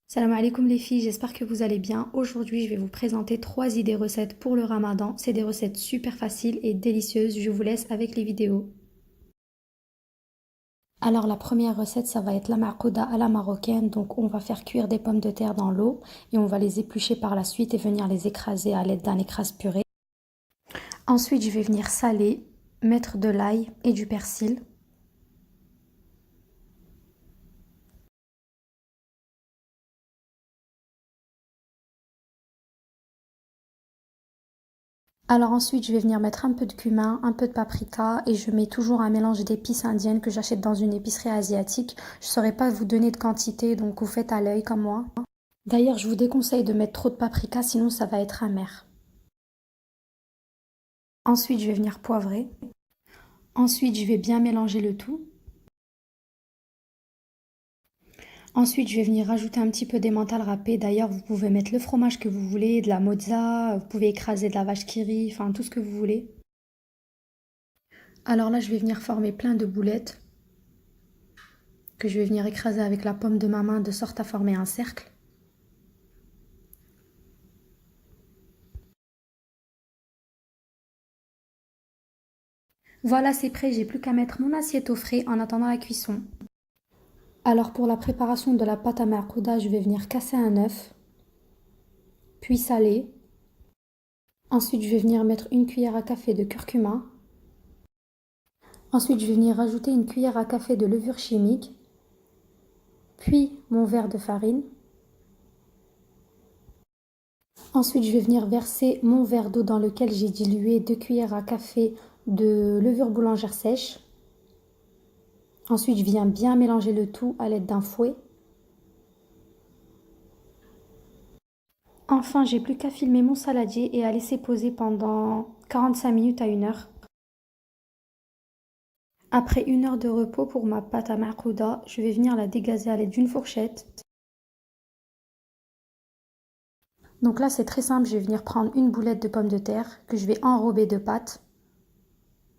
Salam alaikum les filles, j'espère que vous allez bien. Aujourd'hui, je vais vous présenter 3 idées recettes pour le ramadan. C'est des recettes super faciles et délicieuses. Je vous laisse avec les vidéos. Alors la première recette, ça va être la marcouda à la marocaine. Donc on va faire cuire des pommes de terre dans l'eau et on va les éplucher par la suite et venir les écraser à l'aide d'un écrase-purée. Ensuite, je vais venir saler, mettre de l'ail et du persil. Alors ensuite, je vais venir mettre un peu de cumin, un peu de paprika et je mets toujours un mélange d'épices indiennes que j'achète dans une épicerie asiatique. Je ne saurais pas vous donner de quantité, donc vous faites à l'œil comme moi. D'ailleurs, je vous déconseille de mettre trop de paprika, sinon ça va être amer. Ensuite, je vais venir poivrer. Ensuite, je vais bien mélanger le tout. Ensuite, je vais venir rajouter un petit peu d'emmental râpé. D'ailleurs, vous pouvez mettre le fromage que vous voulez, de la mozza, vous pouvez écraser de la vache qui rit, enfin tout ce que vous voulez. Alors là, je vais venir former plein de boulettes que je vais venir écraser avec la paume de ma main de sorte à former un cercle. Voilà, c'est prêt, j'ai plus qu'à mettre mon assiette au frais en attendant la cuisson. Alors pour la préparation de la pâte à marcouda, je vais venir casser un œuf, puis saler. Ensuite, je vais venir mettre une cuillère à café de curcuma. Ensuite, je vais venir rajouter une cuillère à café de levure chimique, puis mon verre de farine. Ensuite, je vais venir verser mon verre d'eau dans lequel j'ai dilué 2 cuillères à café de levure boulangère sèche. Ensuite, je viens bien mélanger le tout à l'aide d'un fouet. Enfin, j'ai plus qu'à filmer mon saladier et à laisser poser pendant 45 minutes à 1 heure. Après 1 heure de repos pour ma pâte à marcouda, je vais venir la dégazer à l'aide d'une fourchette. Donc là, c'est très simple, je vais venir prendre une boulette de pommes de terre que je vais enrober de pâte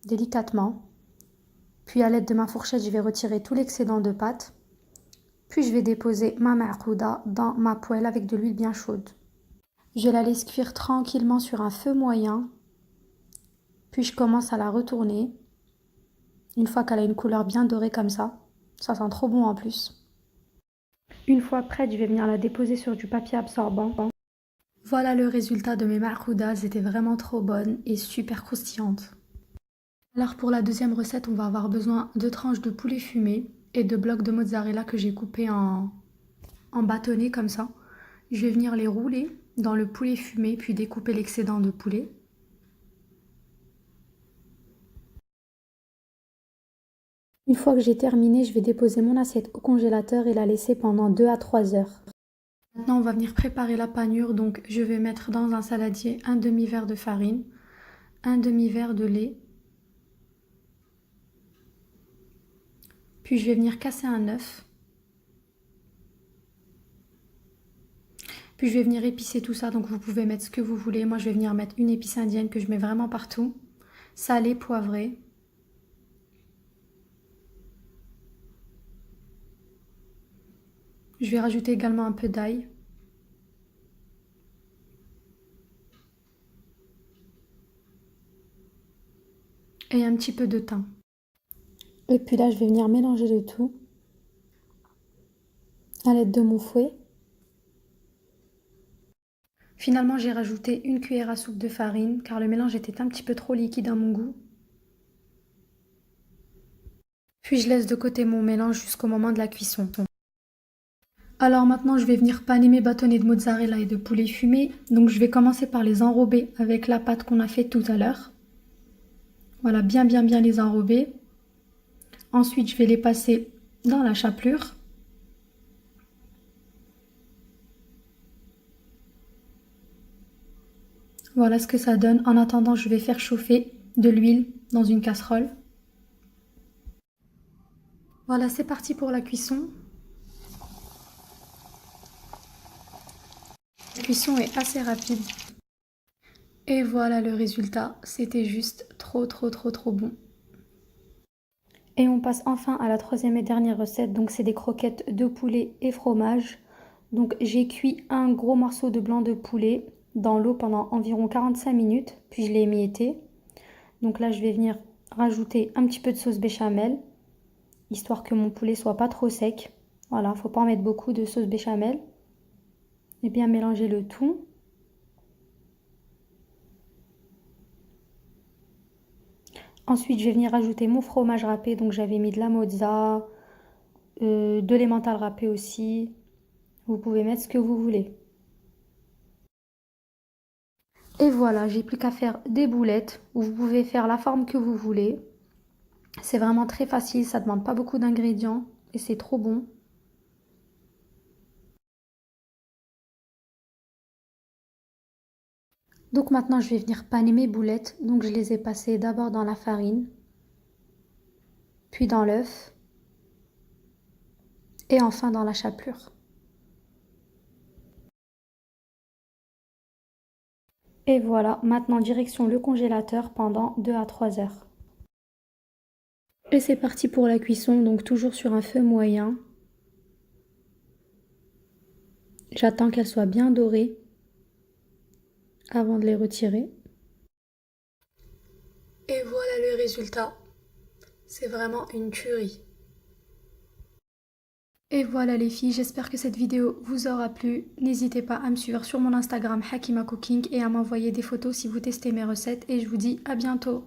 délicatement. Puis à l'aide de ma fourchette, je vais retirer tout l'excédent de pâte. Puis je vais déposer ma marcouda dans ma poêle avec de l'huile bien chaude. Je la laisse cuire tranquillement sur un feu moyen. Puis je commence à la retourner. Une fois qu'elle a une couleur bien dorée comme ça sent trop bon en plus. Une fois prête, je vais venir la déposer sur du papier absorbant. Voilà le résultat de mes marcoudas, elles étaient vraiment trop bonnes et super croustillantes. Alors pour la deuxième recette, on va avoir besoin de tranches de poulet fumé et de blocs de mozzarella que j'ai coupés en bâtonnets comme ça. Je vais venir les rouler dans le poulet fumé puis découper l'excédent de poulet. Une fois que j'ai terminé, je vais déposer mon assiette au congélateur et la laisser pendant 2 à 3 heures. Maintenant, on va venir préparer la panure. Donc, je vais mettre dans un saladier un demi-verre de farine, un demi-verre de lait. Puis, je vais venir casser un œuf. Puis, je vais venir épicer tout ça. Donc, vous pouvez mettre ce que vous voulez. Moi, je vais venir mettre une épice indienne que je mets vraiment partout. Salé, poivré. Je vais rajouter également un peu d'ail. Et un petit peu de thym. Et puis là, je vais venir mélanger le tout à l'aide de mon fouet. Finalement, j'ai rajouté une cuillère à soupe de farine car le mélange était un petit peu trop liquide à mon goût. Puis je laisse de côté mon mélange jusqu'au moment de la cuisson. Alors maintenant, je vais venir paner mes bâtonnets de mozzarella et de poulet fumé. Donc je vais commencer par les enrober avec la pâte qu'on a faite tout à l'heure. Voilà, bien les enrober. Ensuite, je vais les passer dans la chapelure. Voilà ce que ça donne. En attendant, je vais faire chauffer de l'huile dans une casserole. Voilà, c'est parti pour la cuisson. La cuisson est assez rapide. Et voilà le résultat. C'était juste trop bon. Et on passe enfin à la troisième et dernière recette. Donc c'est des croquettes de poulet et fromage. Donc j'ai cuit un gros morceau de blanc de poulet dans l'eau pendant environ 45 minutes, puis je l'ai émietté. Donc là je vais venir rajouter un petit peu de sauce béchamel, histoire que mon poulet soit pas trop sec. Voilà, faut pas en mettre beaucoup de sauce béchamel. Et bien mélanger le tout. Ensuite, je vais venir ajouter mon fromage râpé. Donc j'avais mis de la mozza, de l'emmental râpé aussi. Vous pouvez mettre ce que vous voulez. Et voilà, j'ai plus qu'à faire des boulettes où vous pouvez faire la forme que vous voulez. C'est vraiment très facile, ça demande pas beaucoup d'ingrédients et c'est trop bon. Donc maintenant, je vais venir paner mes boulettes. Donc je les ai passées d'abord dans la farine, puis dans l'œuf et enfin dans la chapelure. Et voilà, maintenant direction le congélateur pendant 2 à 3 heures. Et c'est parti pour la cuisson, donc toujours sur un feu moyen. J'attends qu'elles soient bien dorées avant de les retirer. Et voilà le résultat. C'est vraiment une tuerie. Et voilà les filles, j'espère que cette vidéo vous aura plu. N'hésitez pas à me suivre sur mon Instagram Hakima Cooking et à m'envoyer des photos si vous testez mes recettes. Et je vous dis à bientôt.